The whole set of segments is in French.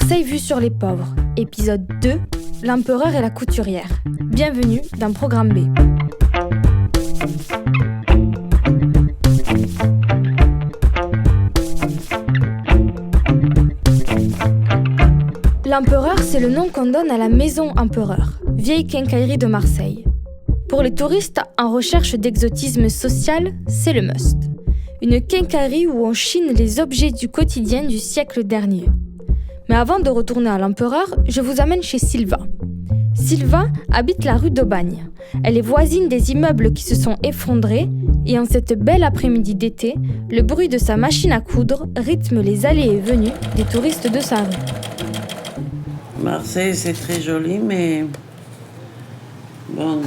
Marseille vue sur les pauvres, épisode 2, l'empereur et la couturière. Bienvenue dans Programme B. L'empereur, c'est le nom qu'on donne à la maison empereur, vieille quincaillerie de Marseille. Pour les touristes en recherche d'exotisme social, c'est le must. Une quincaillerie où on chine les objets du quotidien du siècle dernier. Mais avant de retourner à l'empereur, je vous amène chez Sylva. Sylva habite la rue d'Aubagne. Elle est voisine des immeubles qui se sont effondrés et en cette belle après-midi d'été, le bruit de sa machine à coudre rythme les allées et venues des touristes de sa rue. Marseille, c'est très joli, mais bon,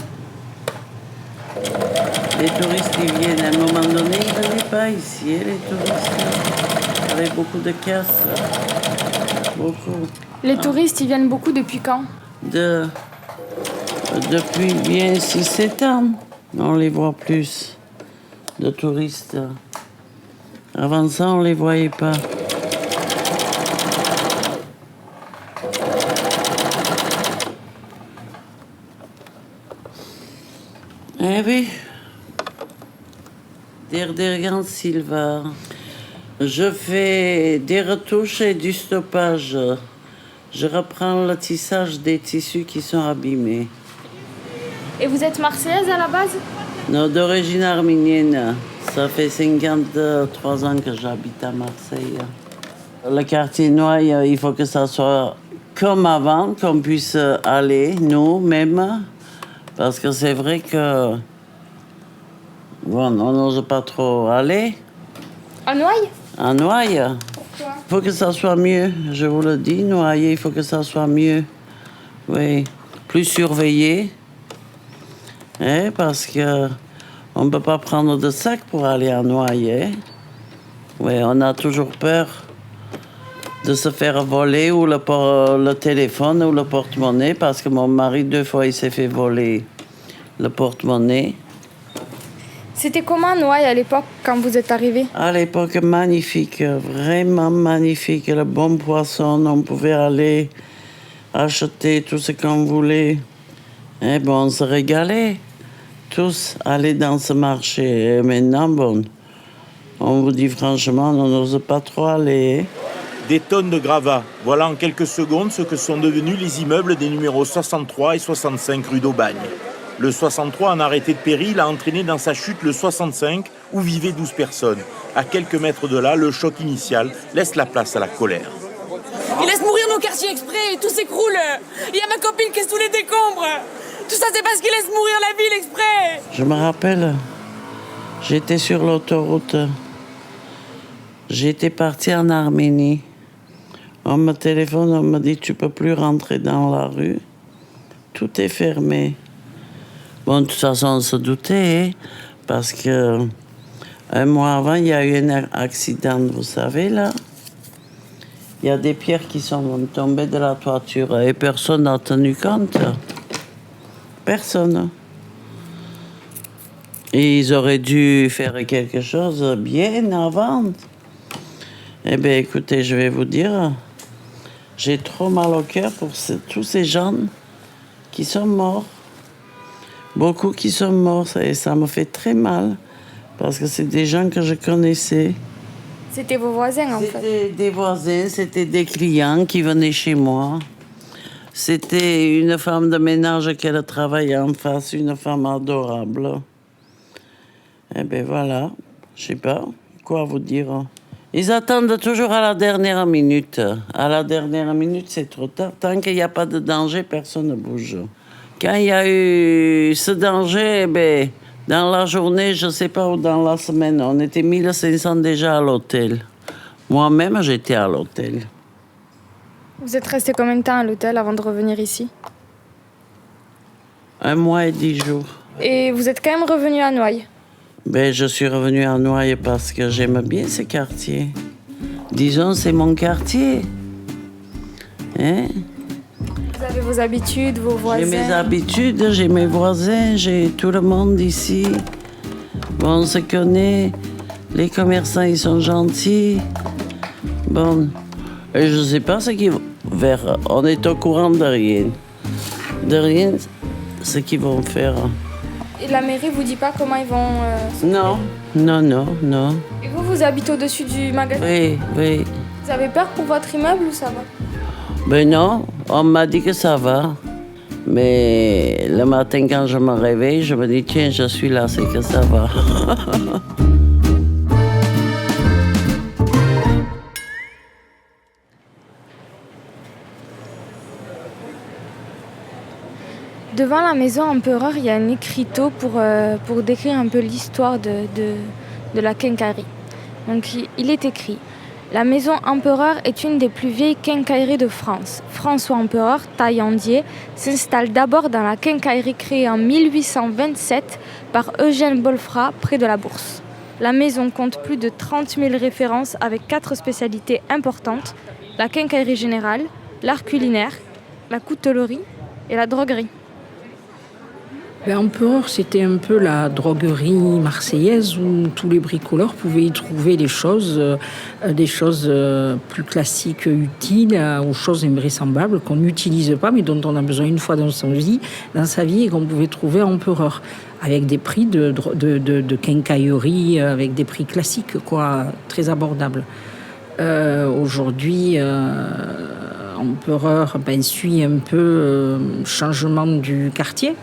les touristes, ils viennent à un moment donné, ils ne venaient pas ici, les touristes. Il y avait beaucoup de casse, beaucoup. Les touristes, ils viennent beaucoup depuis quand ? Depuis bien 6-7 ans, on les voit plus, de touristes. Avant ça, on ne les voyait pas. Eh oui, derrière Sylva, je fais des retouches et du stoppage. Je reprends le tissage des tissus qui sont abîmés. Et vous êtes marseillaise à la base ? Non, d'origine arménienne. Ça fait 53 ans que j'habite à Marseille. Le quartier Noailles, il faut que ça soit comme avant, qu'on puisse aller, nous-mêmes. Parce que c'est vrai que bon, on n'ose pas trop aller. À Noailles ? À Noailles. Pourquoi ? Il faut que ça soit mieux, je vous le dis. Noailles, il faut que ça soit mieux. Oui, plus surveillé. Parce que on ne peut pas prendre de sac pour aller à Noailles. Oui, on a toujours peur de se faire voler ou le téléphone ou le porte-monnaie, parce que mon mari, 2 fois, il s'est fait voler le porte-monnaie. C'était comment Noailles à l'époque, quand vous êtes arrivé ? À l'époque, magnifique, vraiment magnifique. Le bon poisson, on pouvait aller acheter tout ce qu'on voulait. Et bon, on se régalait. Tous aller dans ce marché. Et maintenant, bon, on vous dit franchement, on n'ose pas trop aller. Des tonnes de gravats. Voilà en quelques secondes ce que sont devenus les immeubles des numéros 63 et 65 rue d'Aubagne. Le 63, en arrêté de péril, a entraîné dans sa chute le 65, où vivaient 12 personnes. À quelques mètres de là, le choc initial laisse la place à la colère. Ils laissent mourir nos quartiers exprès, tout s'écroule. Il y a ma copine qui est sous les décombres. Tout ça, c'est parce qu'ils laissent mourir la ville exprès. Je me rappelle, j'étais sur l'autoroute. J'étais partie en Arménie. On me téléphone, on me dit « Tu peux plus rentrer dans la rue. Tout est fermé. » Bon, de toute façon, on se doutait, parce que un mois avant, il y a eu un accident, vous savez, là. Il y a des pierres qui sont tombées de la toiture et personne n'a tenu compte. Personne. Et ils auraient dû faire quelque chose bien avant. Eh bien, écoutez, je vais vous dire, j'ai trop mal au cœur pour tous ces gens qui sont morts. Beaucoup qui sont morts, et ça me fait très mal, parce que c'est des gens que je connaissais. C'était vos voisins, en fait. C'était des voisins, c'était des clients qui venaient chez moi. C'était une femme de ménage qui travaillait en face, une femme adorable. Eh bien voilà, je sais pas quoi vous dire. Ils attendent toujours à la dernière minute. À la dernière minute, c'est trop tard. Tant qu'il n'y a pas de danger, personne ne bouge. Quand il y a eu ce danger, dans la journée, je ne sais pas, ou dans la semaine, on était 1500 déjà à l'hôtel. Moi-même, j'étais à l'hôtel. Vous êtes resté combien de temps à l'hôtel avant de revenir ici ? 1 mois et 10 jours. Et vous êtes quand même revenu à Noailles ? Je suis revenu à Noailles parce que j'aime bien ce quartier. Disons, c'est mon quartier. Vous avez vos habitudes, vos voisins. J'ai mes habitudes, j'ai mes voisins, j'ai tout le monde ici. Bon, on se connaît. Les commerçants, ils sont gentils. Bon, et je ne sais pas ce qu'ils On est au courant de rien. De rien, ce qu'ils vont faire. Et la mairie vous dit pas comment ils vont... Non. Et vous habitez au-dessus du magasin? Oui. Vous avez peur pour votre immeuble ou ça va? Ben non, on m'a dit que ça va. Mais le matin, quand je me réveille, je me dis, tiens, je suis là, c'est que ça va. Devant la maison Empereur, il y a un écriteau pour décrire un peu l'histoire de la quincaillerie. Donc il est écrit: la maison Empereur est une des plus vieilles quincailleries de France. François Empereur, taillandier, s'installe d'abord dans la quincaillerie créée en 1827 par Eugène Bolfrat près de la Bourse. La maison compte plus de 30 000 références avec 4 spécialités importantes: la quincaillerie générale, l'art culinaire, la coutellerie et la droguerie. Empereur, c'était un peu la droguerie marseillaise où tous les bricoleurs pouvaient y trouver des choses plus classiques, utiles, aux choses invraisemblables qu'on n'utilise pas mais dont on a besoin une fois dans sa vie et qu'on pouvait trouver à Empereur, avec des prix de quincaillerie, avec des prix classiques, très abordables. Aujourd'hui, Empereur suit un peu changement du quartier.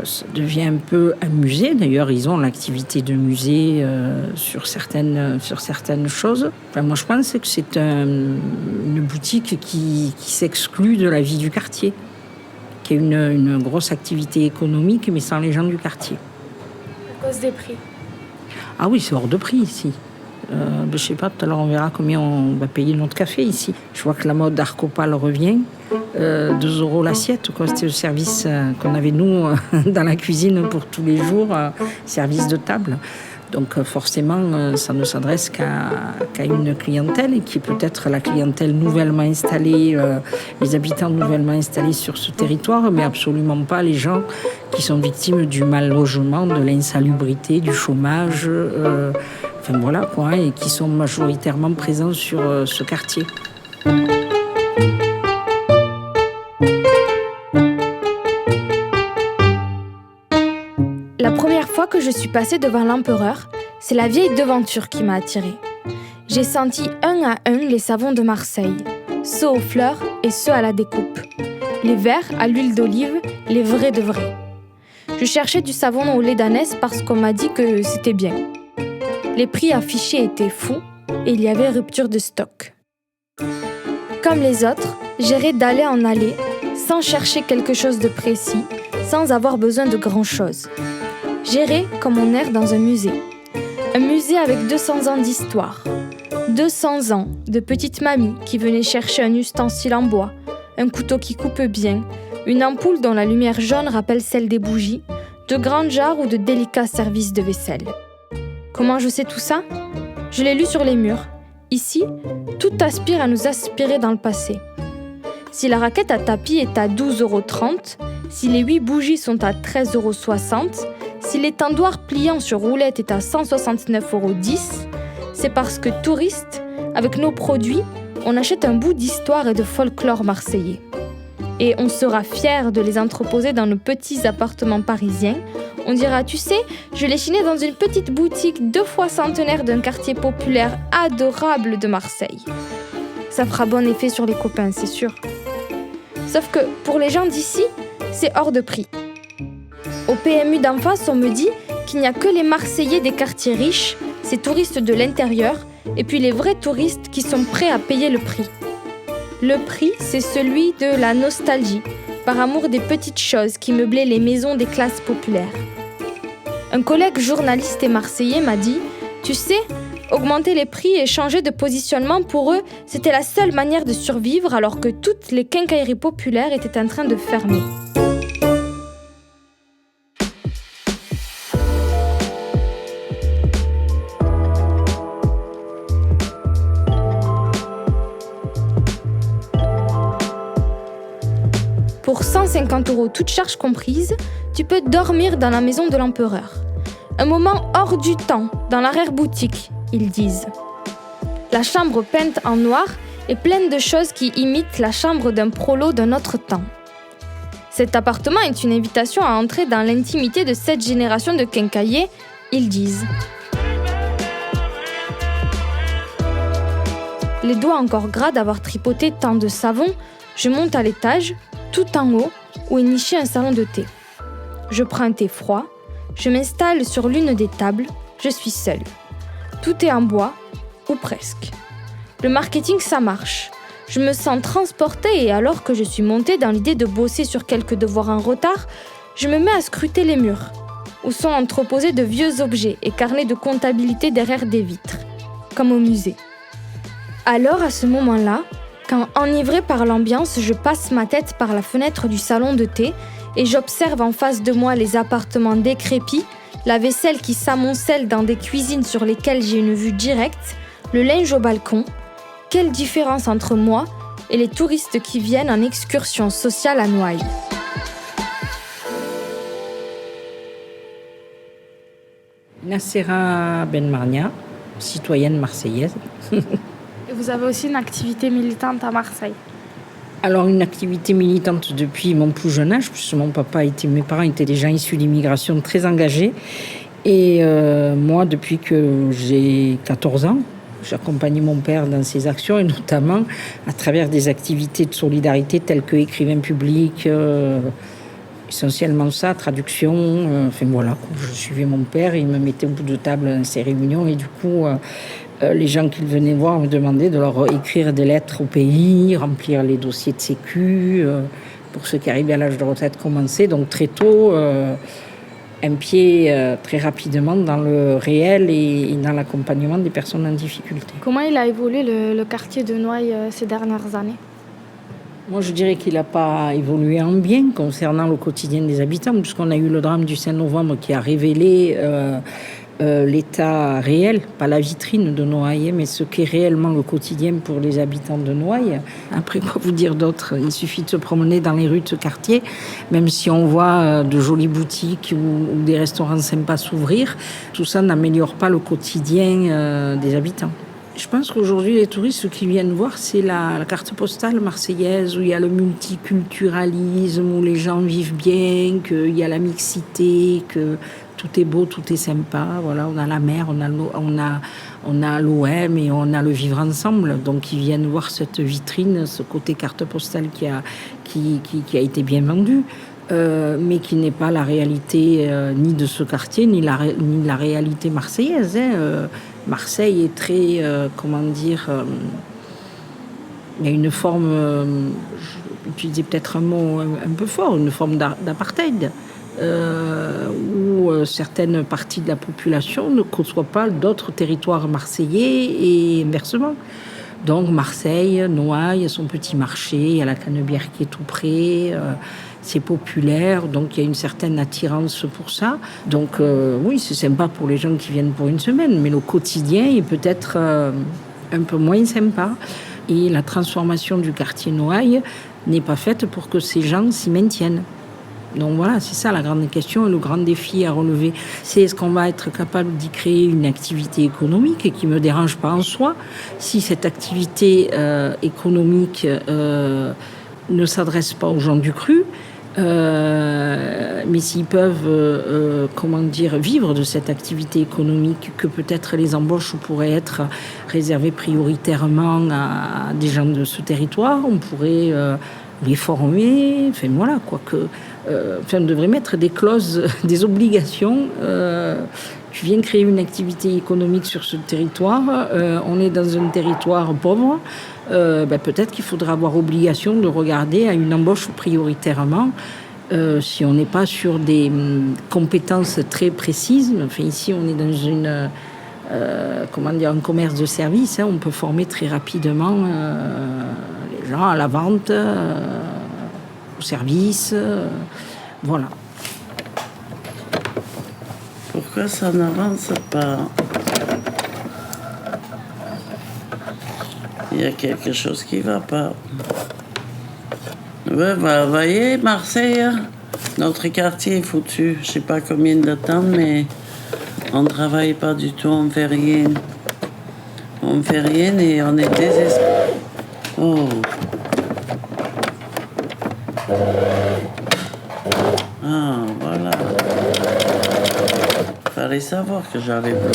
Ça devient un peu un musée. D'ailleurs, ils ont l'activité de musée sur certaines choses. Moi, je pense que c'est une boutique qui s'exclut de la vie du quartier, qui a une grosse activité économique, mais sans les gens du quartier. À cause des prix? Ah oui, c'est hors de prix ici. Je sais pas, tout à l'heure on verra combien on va payer notre café ici. Je vois que la mode Arcopal revient, 2 € l'assiette, C'était le service qu'on avait nous dans la cuisine pour tous les jours, service de table. Donc forcément, ça ne s'adresse qu'à une clientèle et qui est peut-être la clientèle nouvellement installée, les habitants nouvellement installés sur ce territoire, mais absolument pas les gens qui sont victimes du mal logement, de l'insalubrité, du chômage, et qui sont majoritairement présents sur ce quartier. La première fois que je suis passée devant l'Empereur, c'est la vieille devanture qui m'a attirée. J'ai senti un à un les savons de Marseille, ceux aux fleurs et ceux à la découpe. Les verts à l'huile d'olive, les vrais de vrais. Je cherchais du savon au lait d'ânesse parce qu'on m'a dit que c'était bien. Les prix affichés étaient fous et il y avait rupture de stock. Comme les autres, j'irais d'aller en aller, sans chercher quelque chose de précis, sans avoir besoin de grand-chose. J'irais comme on erre dans un musée. Un musée avec 200 ans d'histoire. 200 ans de petites mamies qui venaient chercher un ustensile en bois, un couteau qui coupe bien, une ampoule dont la lumière jaune rappelle celle des bougies, de grandes jarres ou de délicats services de vaisselle. Comment je sais tout ça? Je l'ai lu sur les murs. Ici, tout aspire à nous aspirer dans le passé. Si la raquette à tapis est à 12,30 €, si les 8 bougies sont à 13,60 €, si l'étendoir pliant sur roulette est à 169,10 €, c'est parce que touristes, avec nos produits, on achète un bout d'histoire et de folklore marseillais. Et on sera fiers de les entreposer dans nos petits appartements parisiens. On dira, tu sais, je l'ai chiné dans une petite boutique 2 fois centenaire d'un quartier populaire adorable de Marseille. Ça fera bon effet sur les copains, c'est sûr. Sauf que pour les gens d'ici, c'est hors de prix. Au PMU d'en face, on me dit qu'il n'y a que les Marseillais des quartiers riches, ces touristes de l'intérieur, et puis les vrais touristes qui sont prêts à payer le prix. Le prix, c'est celui de la nostalgie, par amour des petites choses qui meublaient les maisons des classes populaires. Un collègue journaliste et marseillais m'a dit « Tu sais, augmenter les prix et changer de positionnement pour eux, c'était la seule manière de survivre alors que toutes les quincailleries populaires étaient en train de fermer. » Pour 150 € toutes charges comprises, tu peux dormir dans la maison de l'Empereur. Un moment hors du temps, dans l'arrière-boutique, ils disent. La chambre peinte en noir et pleine de choses qui imitent la chambre d'un prolo d'un autre temps. Cet appartement est une invitation à entrer dans l'intimité de cette génération de quincailliers, ils disent. Les doigts encore gras d'avoir tripoté tant de savon, je monte à l'étage, tout en haut, où est niché un salon de thé. Je prends un thé froid, je m'installe sur l'une des tables, je suis seule. Tout est en bois, ou presque. Le marketing, ça marche. Je me sens transportée et alors que je suis montée dans l'idée de bosser sur quelques devoirs en retard, je me mets à scruter les murs, où sont entreposés de vieux objets et carnets de comptabilité derrière des vitres, comme au musée. Alors, à ce moment-là, quand enivrée par l'ambiance, je passe ma tête par la fenêtre du salon de thé et j'observe en face de moi les appartements décrépits, la vaisselle qui s'amoncelle dans des cuisines sur lesquelles j'ai une vue directe, le linge au balcon. Quelle différence entre moi et les touristes qui viennent en excursion sociale à Noailles. Nassera Benmarnia, citoyenne marseillaise. Et vous avez aussi une activité militante à Marseille? Alors, une activité militante depuis mon plus jeune âge, puisque mes parents étaient des gens issus d'immigration très engagés. Et moi, depuis que j'ai 14 ans, j'accompagnais mon père dans ses actions, et notamment à travers des activités de solidarité telles que écrivain public, essentiellement ça, traduction. Enfin voilà, je suivais mon père, il me mettait au bout de table dans ses réunions, et du coup... les gens qui venaient voir me demandaient de leur écrire des lettres au pays, remplir les dossiers de sécu, pour ceux qui arrivaient à l'âge de retraite commencer. Donc très tôt, un pied très rapidement dans le réel et dans l'accompagnement des personnes en difficulté. Comment il a évolué le quartier de Noailles ces dernières années? Moi, je dirais qu'il n'a pas évolué en bien concernant le quotidien des habitants, puisqu'on a eu le drame du 5 novembre qui a révélé... l'état réel, pas la vitrine de Noailles, mais ce qu'est réellement le quotidien pour les habitants de Noailles. Après, quoi vous dire d'autre? Il suffit de se promener dans les rues de ce quartier, même si on voit de jolies boutiques ou des restaurants sympas s'ouvrir, tout ça n'améliore pas le quotidien des habitants. Je pense qu'aujourd'hui, les touristes, ce qu'ils viennent voir, c'est la carte postale marseillaise, où il y a le multiculturalisme, où les gens vivent bien, qu'il y a la mixité, que tout est beau, tout est sympa. Voilà, on a la mer, on a l'OM et on a le vivre ensemble. Donc, ils viennent voir cette vitrine, ce côté carte postale qui a été bien vendu, mais qui n'est pas la réalité ni de ce quartier, ni la réalité marseillaise. Marseille est très, il y a une forme, je vais utiliser peut-être un mot un peu fort, une forme d'apartheid. Où certaines parties de la population ne côtoient pas d'autres territoires marseillais et inversement. Donc Marseille, Noailles, son petit marché, il y a la Canebière qui est tout près, c'est populaire, donc il y a une certaine attirance pour ça. Donc oui, c'est sympa pour les gens qui viennent pour une semaine, mais le quotidien est peut-être un peu moins sympa. Et la transformation du quartier Noailles n'est pas faite pour que ces gens s'y maintiennent. Donc voilà, c'est ça la grande question et le grand défi à relever. C'est est-ce qu'on va être capable d'y créer une activité économique et qui ne me dérange pas en soi. Si cette activité économique ne s'adresse pas aux gens du cru, mais s'ils peuvent vivre de cette activité économique, que peut-être les embauches pourraient être réservées prioritairement à des gens de ce territoire, on pourrait les former, enfin voilà quoi que... on devrait mettre des clauses, des obligations. Tu viens créer une activité économique sur ce territoire. On est dans un territoire pauvre. Peut-être qu'il faudra avoir obligation de regarder à une embauche prioritairement. Si on n'est pas sur des compétences très précises. Enfin, ici, on est dans un commerce de services. On peut former très rapidement les gens à la vente. Au service, voilà. Pourquoi ça n'avance pas? Il y a quelque chose qui ne va pas. Ouais, vous voyez, Marseille, notre quartier est foutu. Je ne sais pas combien de temps, mais on ne travaille pas du tout, on ne fait rien. On ne fait rien et on est désespéré. Oh. Ah, voilà. Fallait savoir que j'allais pleurer.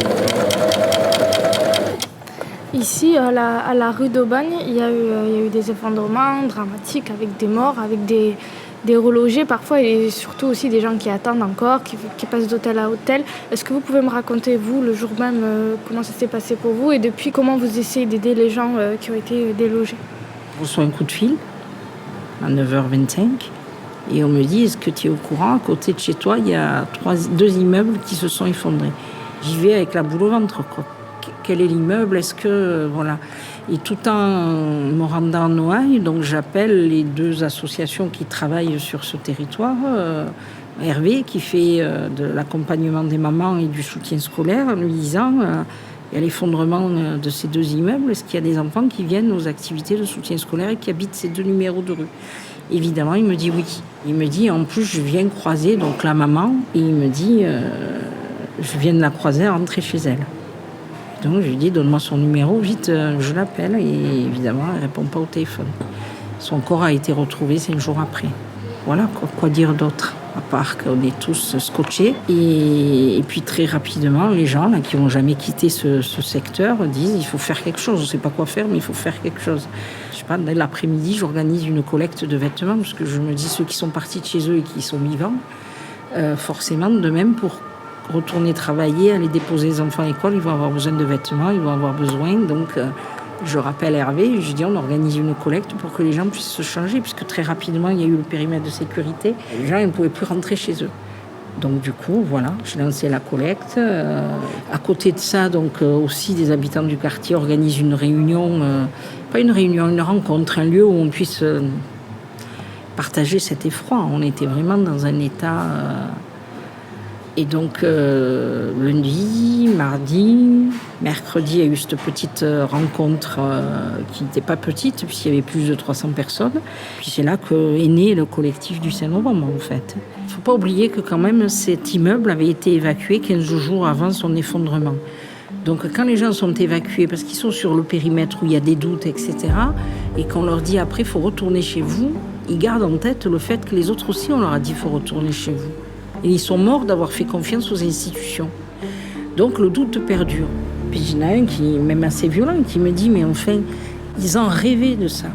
Ici, à la rue d'Aubagne, il y a eu des effondrements dramatiques avec des morts, avec des relogés parfois et surtout aussi des gens qui attendent encore, qui passent d'hôtel à hôtel. Est-ce que vous pouvez me raconter, vous, le jour même, comment ça s'est passé pour vous et depuis, comment vous essayez d'aider les gens qui ont été délogés? Je reçois un coup de fil à 9h25 et on me dit, est-ce que tu es au courant, à côté de chez toi, il y a 2 immeubles qui se sont effondrés. J'y vais avec la boule au ventre, quoi. Quel est l'immeuble? Est-ce que... voilà. Et tout en me rendant à Noailles, donc j'appelle les 2 associations qui travaillent sur ce territoire. Hervé, qui fait de l'accompagnement des mamans et du soutien scolaire, en lui disant il y a l'effondrement de ces 2 immeubles. Est-ce qu'il y a des enfants qui viennent aux activités de soutien scolaire et qui habitent ces 2 numéros de rue? Évidemment, il me dit oui. Il me dit, en plus, je viens croiser donc la maman, et il me dit, je viens de la croiser rentrer chez elle. Donc je lui dis, donne-moi son numéro, vite, je l'appelle. Et évidemment, elle ne répond pas au téléphone. Son corps a été retrouvé 5 jours après. Voilà, quoi dire d'autre, à part qu'on est tous scotchés. Et puis très rapidement, les gens là, qui n'ont jamais quitté ce secteur disent, il faut faire quelque chose. On ne sait pas quoi faire, mais il faut faire quelque chose. Je sais pas, dès l'après-midi, j'organise une collecte de vêtements, parce que je me dis, ceux qui sont partis de chez eux et qui sont vivants, forcément, de même, pour retourner travailler, aller déposer les enfants à l'école, ils vont avoir besoin de vêtements, ils vont avoir besoin. Donc, je rappelle Hervé, je dis on organise une collecte pour que les gens puissent se changer, puisque très rapidement, il y a eu le périmètre de sécurité. Et les gens ils ne pouvaient plus rentrer chez eux. Donc, du coup, voilà, j'ai lancé la collecte. À côté de ça, donc, aussi, des habitants du quartier organisent une réunion, pas une réunion, une rencontre, un lieu où on puisse partager cet effroi. On était vraiment dans un état... Et donc, lundi, mardi, mercredi, il y a eu cette petite rencontre qui n'était pas petite, puisqu'il y avait plus de 300 personnes. Puis c'est là qu'est né le collectif du 5 novembre, en fait. Il ne faut pas oublier que quand même, cet immeuble avait été évacué 15 jours avant son effondrement. Donc quand les gens sont évacués, parce qu'ils sont sur le périmètre où il y a des doutes, etc., et qu'on leur dit après, il faut retourner chez vous, ils gardent en tête le fait que les autres aussi, on leur a dit, il faut retourner chez vous. Et ils sont morts d'avoir fait confiance aux institutions. Donc le doute perdure. Puis il y en a un qui, même assez violent, qui me dit, mais enfin, ils en rêvaient de ça.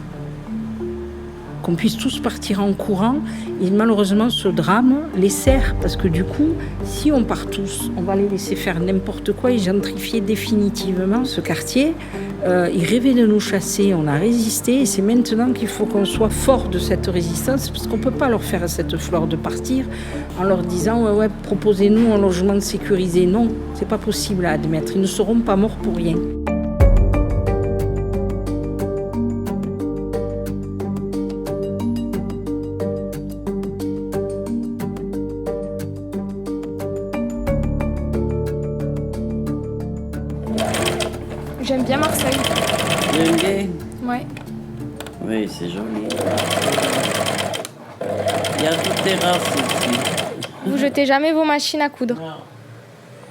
Qu'on puisse tous partir en courant. Et malheureusement, ce drame les sert. Parce que du coup, si on part tous, on va les laisser faire n'importe quoi et gentrifier définitivement ce quartier. Ils rêvaient de nous chasser, on a résisté. Et c'est maintenant qu'il faut qu'on soit fort de cette résistance. Parce qu'on ne peut pas leur faire à cette fleur de partir en leur disant ouais, proposez-nous un logement sécurisé. Non, c'est pas possible à admettre. Ils ne seront pas morts pour rien. J'aime bien Marseille. J'aime bien. Ouais. Oui, c'est joli. Il y a toutes les races ici. Vous jetez jamais vos machines à coudre? Non.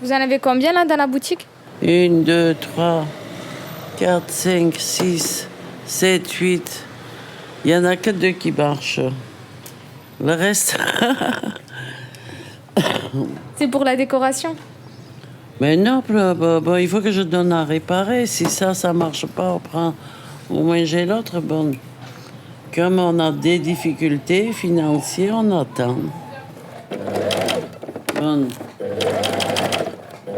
Vous en avez combien là dans la boutique? 1, 2, 3, 4, 5, 6, 7, 8. Il n'y en a que 2 qui marchent. Le reste... C'est pour la décoration? Mais non, il faut que je donne à réparer. Si ça ne marche pas, on prend au moins j'ai l'autre. Bon, comme on a des difficultés financières, on attend. Bon,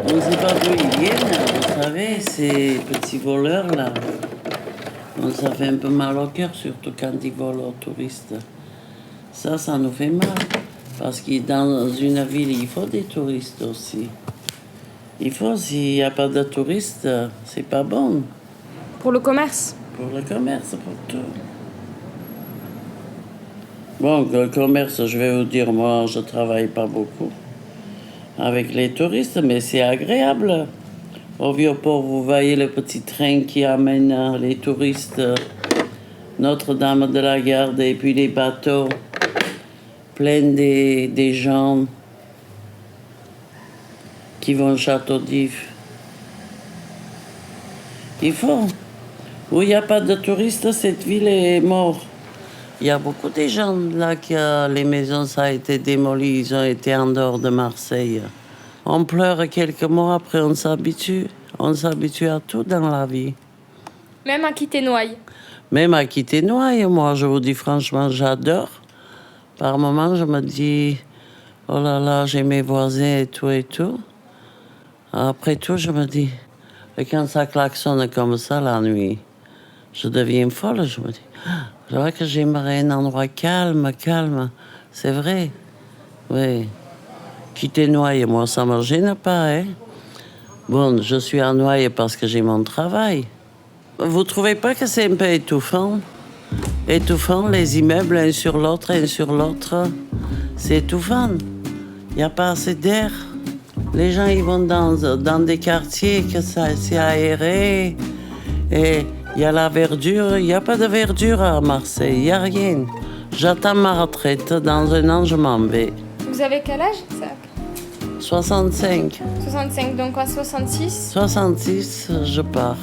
on ne sait pas d'où ils viennent, vous savez, ces petits voleurs-là. Bon, ça fait un peu mal au cœur, surtout quand ils volent aux touristes. Ça nous fait mal. Parce que dans une ville, il faut des touristes aussi. Il faut, s'il n'y a pas de touristes, c'est pas bon. Pour le commerce? Pour le commerce, pour tout. Bon, le commerce, je vais vous dire, moi, je travaille pas beaucoup avec les touristes, mais c'est agréable. Au Vieux-Port, vous voyez le petit train qui amène les touristes, Notre-Dame de la Garde, et puis les bateaux pleins des gens qui vont au Château d'If. Il faut. Où il n'y a pas de touristes, cette ville est morte. Il y a beaucoup de gens là les maisons ça a été démolies, ils ont été en dehors de Marseille. On pleure quelques mois, après on s'habitue. On s'habitue à tout dans la vie. Même à quitter Noailles. Même à quitter Noailles, moi je vous dis franchement, j'adore. Par moments, je me dis, oh là là, j'ai mes voisins et tout et tout. Après tout, je me dis, et quand ça klaxonne comme ça la nuit, je deviens folle, je me dis, je vois que j'aimerais un endroit calme. C'est vrai, oui. Quitter Noailles, moi, ça ne me gêne pas, hein. Bon, je suis à Noailles parce que j'ai mon travail. Vous ne trouvez pas que c'est un peu étouffant? Étouffant, les immeubles, un sur l'autre. C'est étouffant. Il n'y a pas assez d'air. Les gens, ils vont dans des quartiers que c'est aéré. Et il y a la verdure. Il n'y a pas de verdure à Marseille. Il n'y a rien. J'attends ma retraite. Dans un an, je m'en vais. Vous avez quel âge, ça? 65. 65, donc à 66? 66, je pars.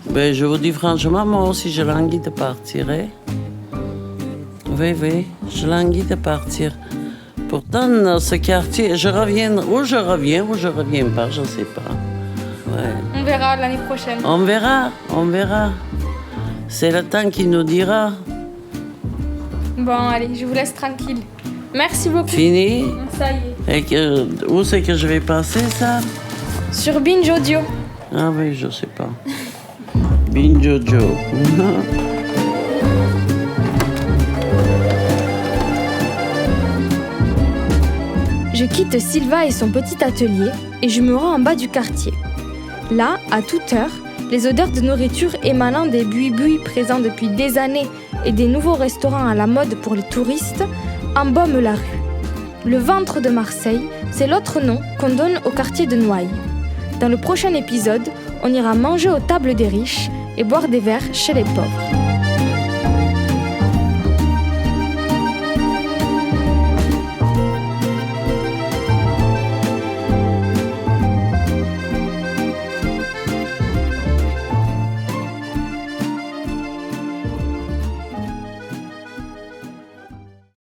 Ben, je vous dis franchement, moi aussi, je languis de partir. Hein? Oui, je languis de partir. Pourtant, dans ce quartier, je reviens ou je reviens pas, je ne sais pas. Ouais. On verra l'année prochaine. On verra. C'est le temps qui nous dira. Bon, allez, je vous laisse tranquille. Merci beaucoup. Fini? Ça y est. Et où c'est que je vais passer, ça? Sur Binge Audio. Ah oui, je sais pas. Binge Audio. Je quitte Sylva et son petit atelier et je me rends en bas du quartier. Là, à toute heure, les odeurs de nourriture émanant des buis-buis présents depuis des années et des nouveaux restaurants à la mode pour les touristes embaument la rue. Le ventre de Marseille, c'est l'autre nom qu'on donne au quartier de Noailles. Dans le prochain épisode, on ira manger aux tables des riches et boire des verres chez les pauvres.